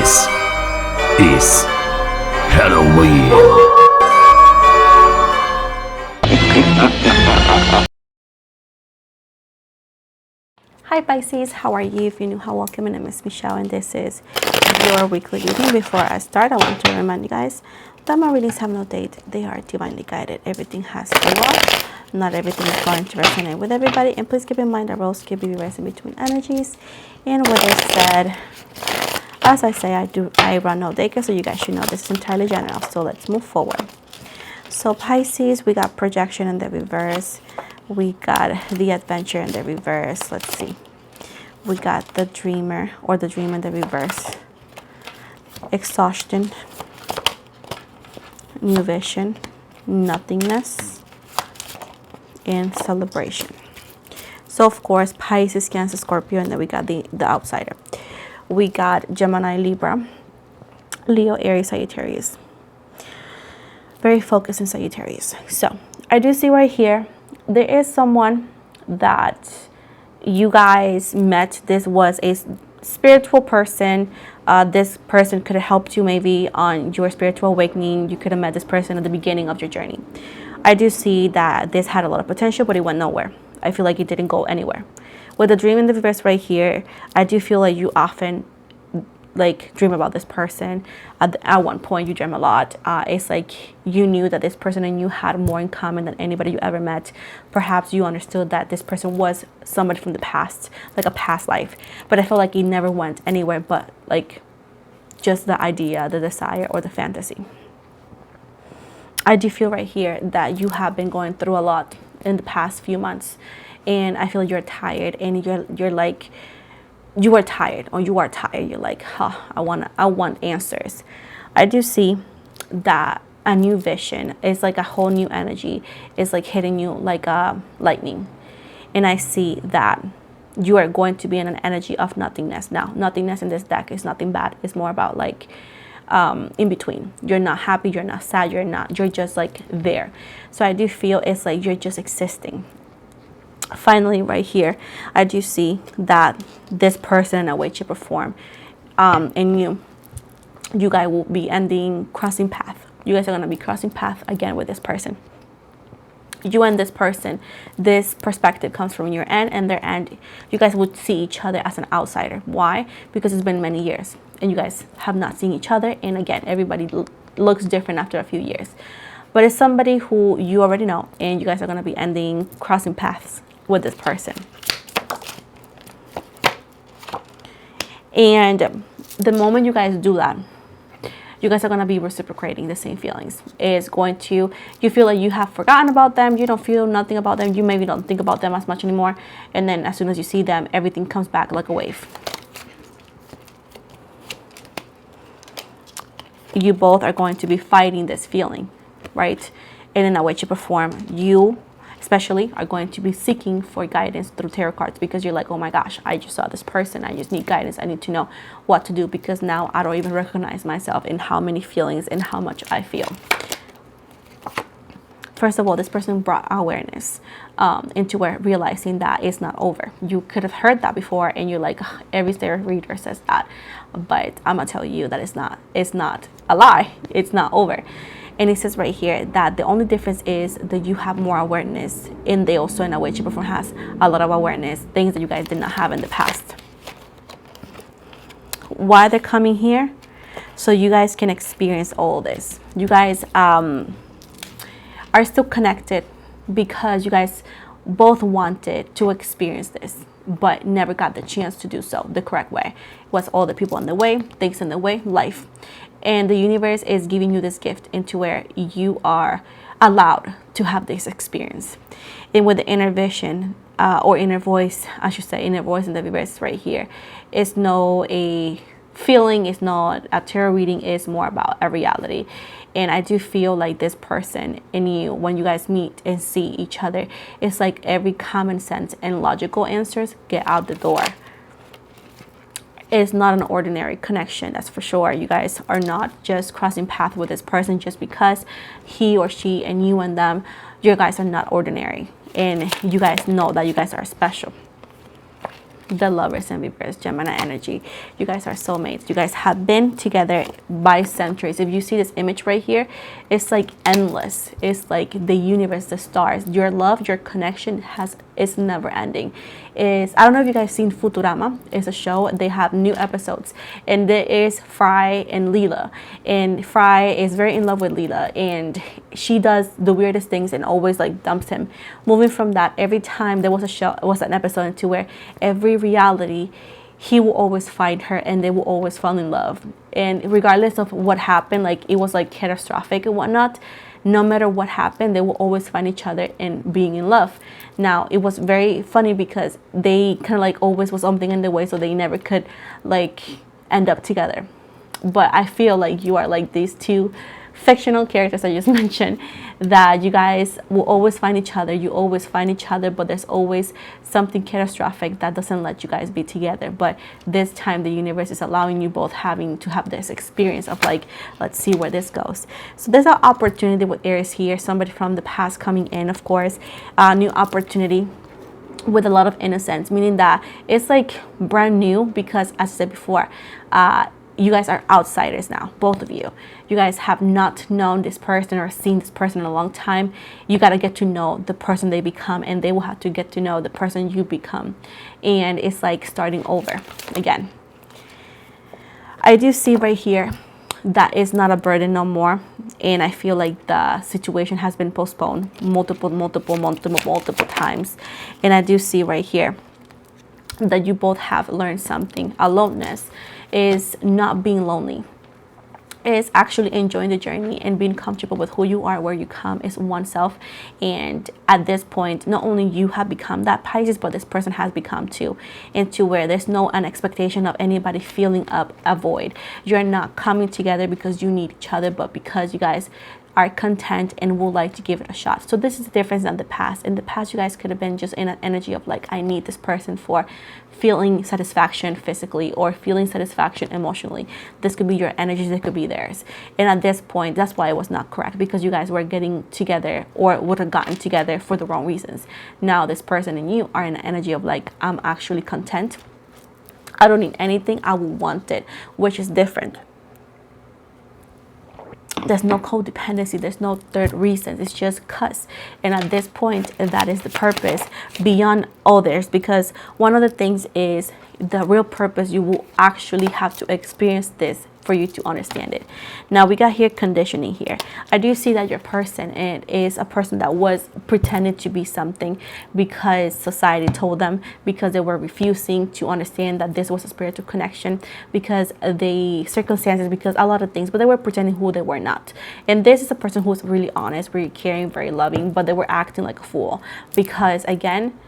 This is Halloween. Hi Pisces, how are you? If you're new, how welcome. My name is Michelle and this is your weekly reading. Before I start, I want to remind you guys that my readings have no date. They are divinely guided. Everything has free will. Not everything is going to resonate with everybody. And please keep in mind that roles can be rising between energies. And with this said, as I say, I run no daycare, so you guys should know this is entirely general. So let's move forward. So Pisces, we got projection in the reverse. We got the adventure in the reverse. Let's see. We got the dreamer or the dream in the reverse. Exhaustion. New vision. Nothingness. And celebration. So of course, Pisces, Cancer, Scorpio, and then we got the outsider. We got Gemini, Libra, Leo, Aries, Sagittarius. Very focused in Sagittarius. So I do see right here, there is someone that you guys met. This was a spiritual person. This person could have helped you maybe on your spiritual awakening. You could have met this person at the beginning of your journey. I do see that this had a lot of potential, but it went nowhere. I feel like it didn't go anywhere. With the dream in the reverse right here, I do feel like you often like dream about this person. At one point you dream a lot. It's like you knew that this person and you had more in common than anybody you ever met. Perhaps you understood that this person was somebody from the past, like a past life, but I feel like it never went anywhere but like just the idea, the desire, or the fantasy. I do feel right here that you have been going through a lot in the past few months, and I feel you're tired, and you're like, you are tired, or you are tired. You're like, I want answers. I do see that a new vision is like a whole new energy. It's like hitting you like a lightning, and I see that you are going to be in an energy of nothingness. Now, nothingness in this deck is nothing bad. It's more about like in between. You're not happy, you're not sad, you're just like there. So I do feel it's like you're just existing. Finally, right here, I do see that this person in a way, shape, or form, and you guys will be crossing path. You guys are going to be crossing path again with this person. You and this person, this perspective comes from your end and their end. You guys would see each other as an outsider. Why? Because it's been many years and you guys have not seen each other. And again, everybody looks different after a few years. But it's somebody who you already know, and you guys are going to be crossing paths with this person. And the moment you guys do that, you guys are going to be reciprocating the same feelings. You feel like you have forgotten about them. You don't feel nothing about them. You maybe don't think about them as much anymore. And then as soon as you see them, everything comes back like a wave. You both are going to be fighting this feeling, right? And in a way, shape, or form, you especially are going to be seeking for guidance through tarot cards, because you're like, oh my gosh, I just saw this person. I just need guidance. I need to know what to do, because now I don't even recognize myself in how many feelings and how much I feel. First of all, this person brought awareness into where realizing that it's not over. You could have heard that before, and you're like, ugh, every tarot reader says that, but I'm gonna tell you that it's not a lie. It's not over. And it says right here that the only difference is that you have more awareness, and they also in a way, shape, or form has a lot of awareness, things that you guys did not have in the past. Why they're coming here? So you guys can experience all this. You guys are still connected because you guys both wanted to experience this, but never got the chance to do so the correct way. It was all the people in the way, things in the way, life. And the universe is giving you this gift into where you are allowed to have this experience. And with the inner vision, or inner voice, I should say, inner voice in the reverse right here, it's no a feeling, it's not a tarot reading, it's more about a reality. And I do feel like this person and you, when you guys meet and see each other, it's like every common sense and logical answers get out the door. It's not an ordinary connection, that's for sure. You guys are not just crossing paths with this person just because he or she and you and them, you guys are not ordinary. And you guys know that you guys are special. the lovers and reverse Gemini energy. You guys are soulmates. You guys have been together by centuries. If you see this image right here, it's like endless. It's like the universe, the stars. Your love, your connection is never ending. I don't know if you guys seen Futurama. It's a show. They have new episodes, and there is Fry and Leela, and Fry is very in love with Leela, and she does the weirdest things and always like dumps him. Moving from that, every time there was an episode into where every reality he will always find her and they will always fall in love, and regardless of what happened, like it was like catastrophic and whatnot, no matter what happened, they will always find each other and being in love. Now it was very funny because they kind of like always was something in the way, so they never could like end up together. But I feel like you are like these two fictional characters I just mentioned, that you guys will always find each other. You always find each other, but there's always something catastrophic that doesn't let you guys be together. But this time the universe is allowing you both having to have this experience of like, let's see where this goes. So there's an opportunity with Aries here, somebody from the past coming in, of course, a new opportunity with a lot of innocence, meaning that it's like brand new, because as I said before, you guys are outsiders now, both of you. You guys have not known this person or seen this person in a long time. You got to get to know the person they become, and they will have to get to know the person you become. And it's like starting over again. I do see right here that is not a burden no more. And I feel like the situation has been postponed multiple times. And I do see right here that you both have learned something. Aloneness is not being lonely. Is actually enjoying the journey and being comfortable with who you are, where you come, is oneself. And at this point, not only you have become that Pisces, but this person has become too, into where there's no an expectation of anybody filling up a void. You're not coming together because you need each other, but because you guys are content and would like to give it a shot. So this is the difference than the past. In the past, you guys could have been just in an energy of like, I need this person for feeling satisfaction physically or feeling satisfaction emotionally. This could be your energies, it could be theirs. And at this point, that's why it was not correct, because you guys were getting together or would have gotten together for the wrong reasons. Now this person and you are in an energy of like, I'm actually content. I don't need anything, I will want it, which is different. There's no codependency, there's no third reason, it's just cuz. And at this point, that is the purpose beyond others, because one of the things is the real purpose. You will actually have to experience this for you to understand it. Now we got here conditioning here. I do see that your person, it is a person that was pretending to be something because society told them, because they were refusing to understand that this was a spiritual connection, because the circumstances, because a lot of things, but they were pretending who they were not. And this is a person who's really honest, very caring, very loving, but they were acting like a fool because, again,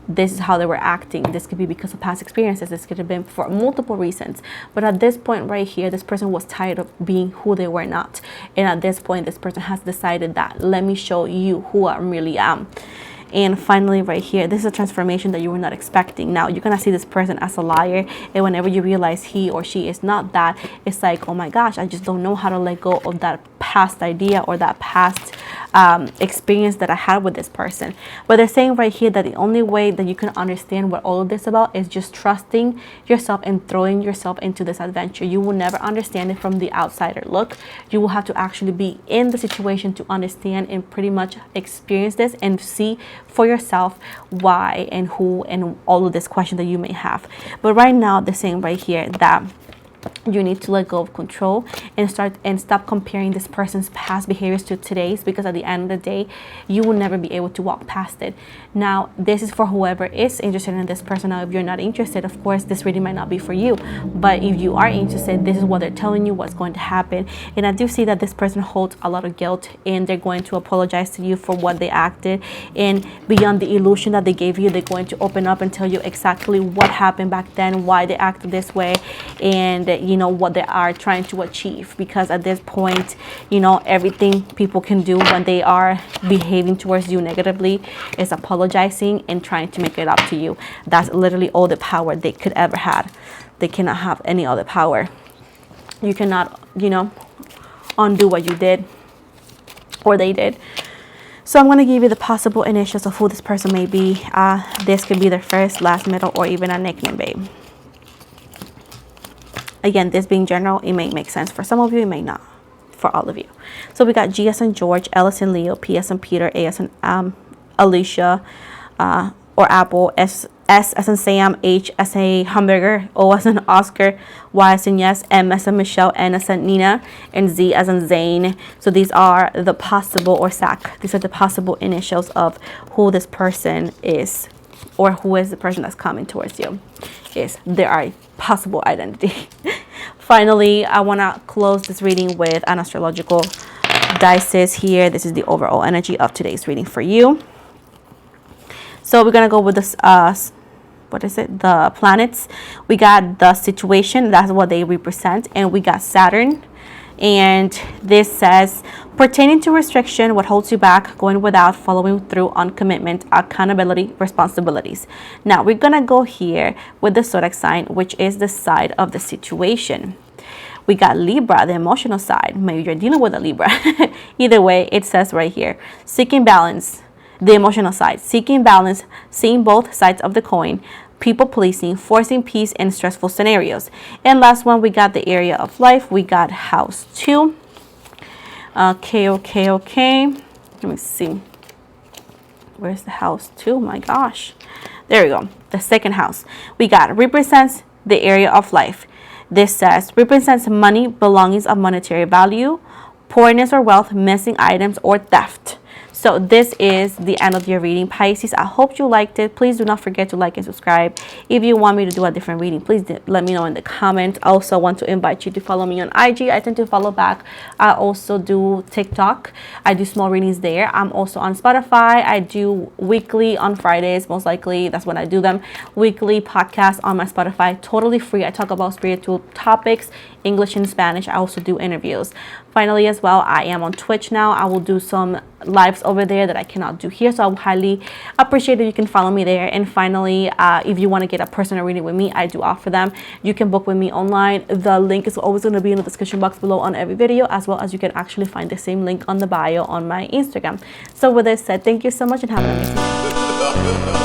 this is how they were acting. This could be because of past experiences. This could have been for multiple reasons. But at this point right here, this person was tired of being who they were not. And at this point, this person has decided that, let me show you who I really am. And finally right here, this is a transformation that you were not expecting. Now you're gonna see this person as a liar, and whenever you realize he or she is not that, it's like, oh my gosh, I just don't know how to let go of that past idea or that past experience that I had with this person. But they're saying right here that the only way that you can understand what all of this about is just trusting yourself and throwing yourself into this adventure. You will never understand it from the outsider look. You will have to actually be in the situation to understand and pretty much experience this and see for yourself why and who and all of this question that you may have. But right now they're saying right here that you need to let go of control and stop comparing this person's past behaviors to today's, because at the end of the day, you will never be able to walk past it. Now, this is for whoever is interested in this person. Now, if you're not interested, of course, this reading might not be for you. But if you are interested, this is what they're telling you, what's going to happen. And I do see that this person holds a lot of guilt, and they're going to apologize to you for what they acted. And beyond the illusion that they gave you, they're going to open up and tell you exactly what happened back then, why they acted this way, and you know what they are trying to achieve. Because at this point, you know, everything people can do when they are behaving towards you negatively is apologizing and trying to make it up to you. That's literally all the power they could ever had. They cannot have any other power. You cannot, you know, undo what you did or they did. So I'm going to give you the possible initials of who this person may be. This could be their first, last, middle, or even a nickname, babe. Again, this being general, it may make sense for some of you, it may not for all of you. So we got G as in George, L as in Leo, P as in Peter, A as in Alicia, or Apple, S as in Sam, H as a hamburger, O as in Oscar, Y as in yes, M as in Michelle, N as in Nina, and Z as in Zane. So these are the possible, or SAC, these are the possible initials of who this person is, or who is the person that's coming towards you. Is there are possible identity. Finally, I want to close this reading with an astrological dices here. This is the overall energy of today's reading for you. So we're going to go with this, what is it? The planets. We got the situation. That's what they represent. And we got Saturn. And this says, pertaining to restriction, what holds you back, going without, following through on commitment, accountability, responsibilities. Now, we're going to go here with the zodiac sign, which is the side of the situation. We got Libra, the emotional side. Maybe you're dealing with a Libra. Either way, it says right here, seeking balance, the emotional side. Seeking balance, seeing both sides of the coin. People pleasing, forcing peace in stressful scenarios. And last one, we got the area of life. We got house 2. Okay. Let me see. Where's the house 2? My gosh. There we go. The second house. We got represents the area of life. This says represents money, belongings of monetary value, poorness or wealth, missing items, or theft. So this is the end of your reading, Pisces. I hope you liked it. Please do not forget to like and subscribe. If you want me to do a different reading, please let me know in the comments. I also want to invite you to follow me on IG. I tend to follow back. I also do TikTok. I do small readings there. I'm also on Spotify. I do weekly on Fridays, most likely. That's when I do them. Weekly podcasts on my Spotify, totally free. I talk about spiritual topics, English and Spanish. I also do interviews. Finally, as well, I am on Twitch now. I will do some lives over there that I cannot do here, so I highly appreciate that you can follow me there. And finally, if you want to get a personal reading with me, I do offer them. You can book with me online. The link is always going to be in the description box below on every video, as well as you can actually find the same link on the bio on my Instagram. So with this said, thank you so much and have an amazing day.